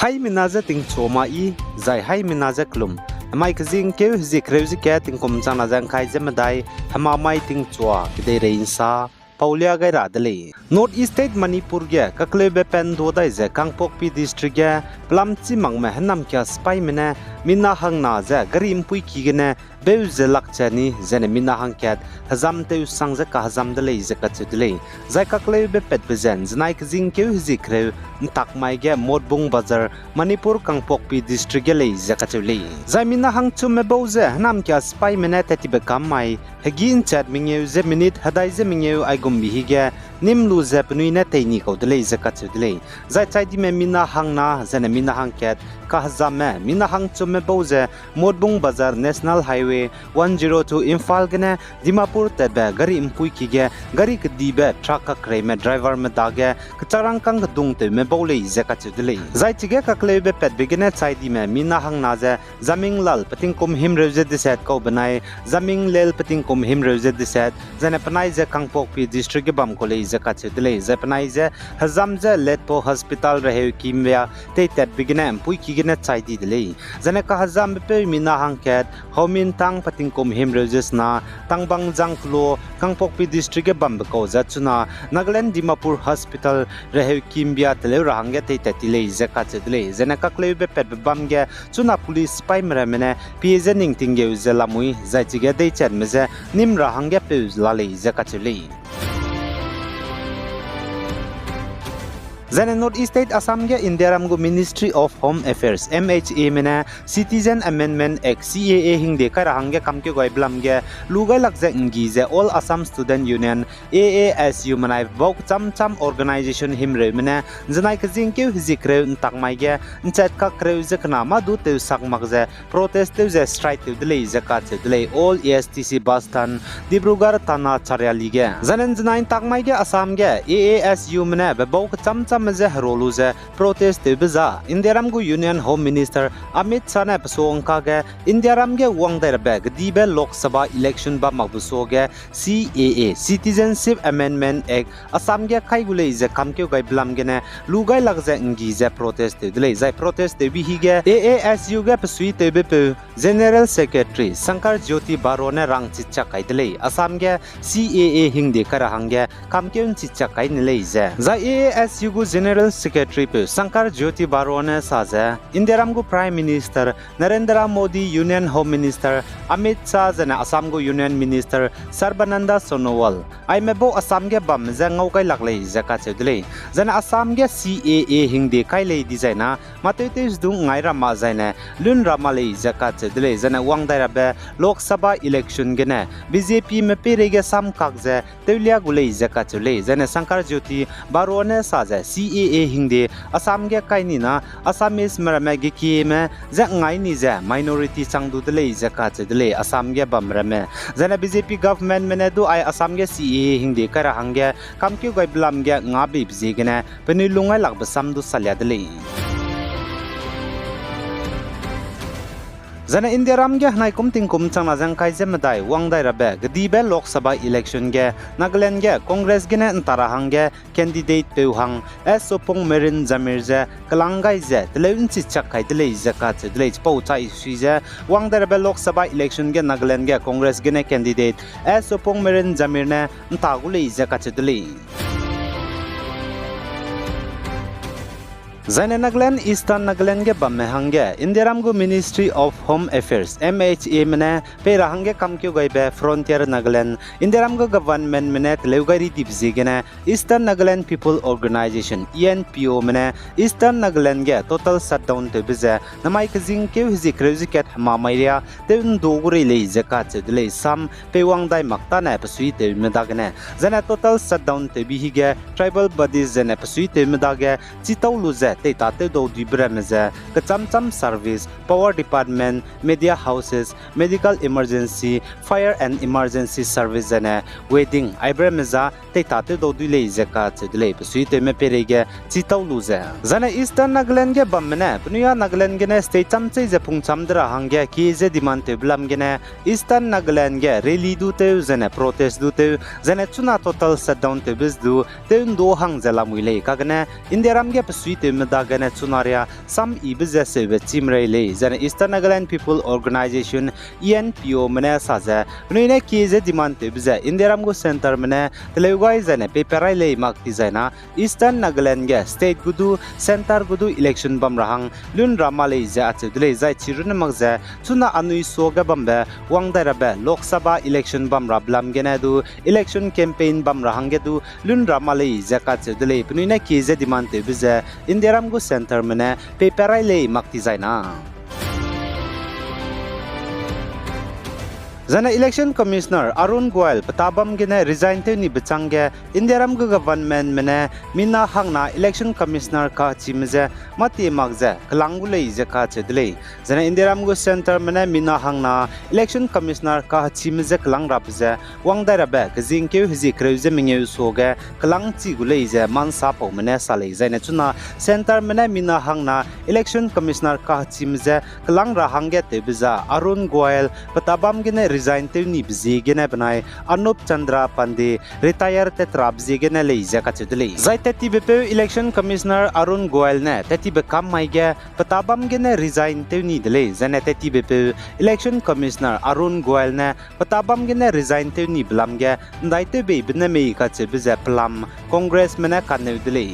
Hai minaza ting choma I zai hai minaza klum mai kazing ke zikreuzi ke ting kum chang na jang khai jemadai hama mai ting chwa kidei reinsa Paulia gai radale North East State Manipur ge kaklebe pen do dai je Kangpokpi district ge plamchi mangme hanam kya spy mena minna hang na je garim pui ki gene beu je lakchani jene minna hang kyat hazam te sang je ka hazam dale je ka chudle zai kaklebe pet bezen znai kazing ke zikreu tak mai ge modbung bazar Manipur Kangpokpi district ge le je ka chule zai minna hang chume beu je hanam kya spy mena tati be kam mai hegin chat mingeu je minute hadai je mingeu ai gumbi hige nimlu je pnui na teini ko dele je ka chudle zai chai di me minna hang na jene minna hang kyat ka hazam me minna hang chume beu je modbung bazar national highway 102 Imphal gene Dimapur tebe gari impui ki ge gari kdibe truck ka kreme driver me dage kcharang kang dung te me bole je ka chudle zai chige ka klebe pet begene chai di me minna hang na je zaming lal pating kum him reuze de set ko banai zaming lel pating kum him reuze de set jane panai je Kangpokpi district ge bam ko le je ka chudle je panai je hazam je letpo hospital rahe kimya te tet begene impui ki gene chai di dele jane ka hazam pe minna hang ket homin tang pating kum him reuses na tangbang jangklo Kangpokpi district ge bam ko za chuna Nagaland Dimapur hospital rahe kimya tele rahangya te tatile je ka chudle jane ka klebe pet bam ge chuna police spy mramene pje ning tinge je lamui zai chige de chat meze nim rahangya pe lale je ka chule Zane North East State Assam ge Indiaramgu Ministry of Home Affairs MHA mena Citizen Amendment Act CAA hingde ka rahangge kamke goi blamge lugai lakje ngi je All Assam Student Union AASU manai bok cham organization himre mena janai kjing ke hizikre takmai ge nchat ka kreu je kana ma du te sakmak je protest te je strike te dele je ka che dele all ESTC bus stand Dibrugarh Thana Charyali ge janen janai takmai ge Assam ge AASU mena bok cham maze haroluze protest beza Indiaramgu Union Home Minister Amit Shah ne pasongka ge Indiaram ge wangdair bag dibe Lok Sabha election ba magbuso ge CAA Citizenship Amendment Act Assam ge khaigule je kamke gai blam ge ne lugai lagje ngi je protest dele jai protest bi hi ge AASU ge pasui te be General Secretary Shankar Jyoti Baro ne rang chicha kai dele Assam ge CAA hingde karahang ge kamke chicha kai ne le je jai AASU gu General Secretary pe Shankar Jyoti Baro ne saje Indiaramgu Prime Minister Narendra Modi Union Home Minister Amit Shah jana Assam gu Union Minister Sarbananda Sonowal ai mebo Assam ge bam je ngau kai laklei je ka chedle jana Assam ge CAA hingde kai lei di jaina matetes dung ngai rama jaina lun rama lei je ka chedle jana wangdaira be Lok Sabha election ge ne BJP me pere ge sam kak je teulia gulei je ka chule jana Shankar Jyoti Baro ne saje CAA hingde Assam ge kaini na Assamese marame ge ki me je ngai ni je minority changdu dele je ka chedle Assam ge bamrame jana BJP government mene du ai Assam ge CAA hingde kara hangge kamkyu gai blam ge ngabi bji gene pani lungai lak basam du salya dele Zana Indiaram ge hnai kum ting kum chang na jang kai jemadai wangdai rabe gdibe Lok Sabha election ge Nagaland ge Congress ge ne antara hangge candidate pe hang Sopong Merin Jamir je kalangai je teleun chi chak kai dele je ka che dele pau chai sui je wangdai rabe Lok Sabha election ge Nagaland ge Congress ge ne candidate Sopong Merin Jamir ne antagule je ka che dele Zaine Nagaland Eastern Nagaland ge bamme hange Indiaramgu Ministry of Home Affairs MHA mene pera hange kamkyu gai be Frontier Nagaland Indiaramgu government mene teleugari dibji gene Eastern Nagaland People Organization ENPO mene Eastern Nagaland ge total shutdown te bize namai kjing ke hiji kreuzi ket mamairia teun dogure le jaka chedle sam pewang dai makta na pasui te medagene jana total shutdown te bi hige tribal bodies jana pasui te medage chitau ze te ta te do dibrameze kacham service power department media houses medical emergency fire and emergency service jana wedding ibrameza te ta te do dile jaka chedle pasui te me perege chitau luze jana Eastern Nagaland ge bamne pnuya Nagaland ge ne state chamche je phungcham dra hangge ki je demand te blam ge ne Eastern Nagaland ge rally du te jana protest du te jana chuna total shutdown te bis du te do hang jala muile ka gane Indiaram ge pasui te da gane chunaria sam ibze sebe chimrei le jana Eastern Nagaland People Organization ENPO mane saja nuine kize demand tebze Indiram go center mane teleugai jane paperai le makti jana Eastern Nagaland ge state gudu center gudu election bam rahang lun rama le ja achudle jai chirun magja chuna anui soga bambe wangdara be Lok Sabha election bam rablam gene du election campaign bam rahange du lun rama le ja ka chudle nuine kize demand tebze Indiram go center mane paperai le makti jaina Jana election commissioner Arun Goyal patabam gene resign te ni bichange Indiram government mene mina hangna election commissioner ka chimje mati magje klangulei je ka chedle jana Indiram go center mene mina hangna election commissioner ka chimje klang rapje wangdara ba kjing ke hiji kreuze mingeu soge klang chi gulei je mansa po mene salei jana chuna center mene mina hangna election commissioner ka chimje klang rahange te biza Arun Goyal patabam gene resign te ni bzigene banai Anup Chandra Pandey retire te trabzigene leija ka chudle zai te bpe election commissioner Arun Goyal ne te be kam mai ge patabam gene resign te ni dele zane te bpe election commissioner Arun Goyal ne patabam gene resign te ni blam ge ndai te be bne me ka chebze plam congress mena kaneu dele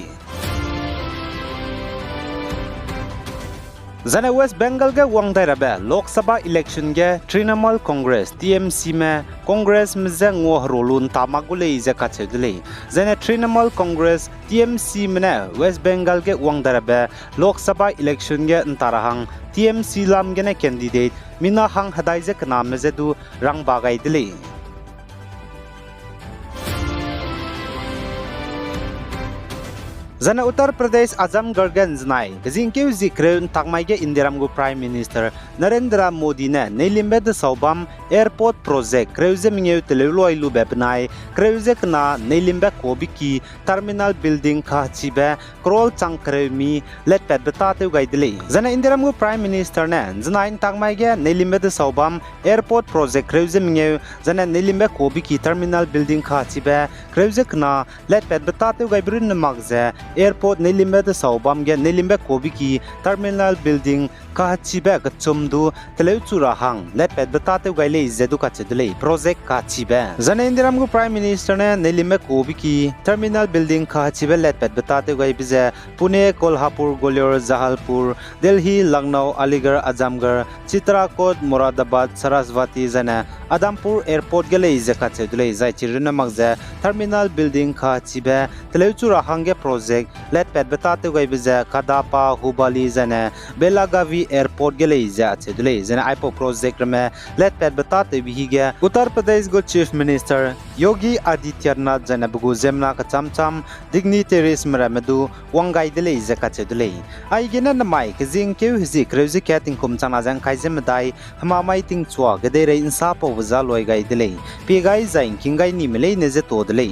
Jana West Bengal ge wangdaira be Lok Sabha election ge Trinamool Congress TMC me Congress mze ngo rolun tamagule ije ka chedle jana Trinamool Congress TMC mene West Bengal ge wangdaira be Lok Sabha election ge ntarahang TMC lam ge ne candidate mina hang hadai je kana meze du rang bagai dile Jana Uttar Pradesh Azamgarh ganjnai gajingkeu zikreun takmaige Indiram go Prime Minister Narendra Modi ne neilimbe de saubam airport project kreuze mingeu teleloi lu bebnai kreuze kana neilimbe kobiki terminal building kha chibe krol changkremi let pet betate gaidle Jana Indiram go Prime Minister ne jnain takmaige neilimbe de saubam airport project kreuze mingeu jana neilimbe kobiki terminal building kha chibe kreuze kana let pet betate gaibrin magze airport Nilimbe the Saubam ge Nilimbe Kobiki terminal building ka chibe ka chumdu teleuchura hang let pet betate gaile zedu ka chedle project ka chibe jana Indiram go Prime Minister ne Nilimbe Kobiki terminal building ka chibe let pet betate gai bize Pune Kolhapur Gwalior Jahalpur Delhi Lucknow Aligarh Azamgarh Chitrakoot Moradabad Saraswati jana Adampur airport gele ze ka chedle jai chirna magze terminal building ka chibe teleuchura hang ge project let pet betate gai bize Kadapa Hubali jana Belagavi airport gele ja chedle jana ipo project me let pet betate bi ge Uttar Pradesh go chief minister Yogi Adityanath jana bugu zemna ka chamcham dignitaries meramedu wangai dele ja ka chedle ai gena na mai ke jing ke hiji kreuzi kating kum chana jang kai jem dai hama mai ting chwa gede re insa po za loi gai dele pi gai zain kingai ni mele ne je to dele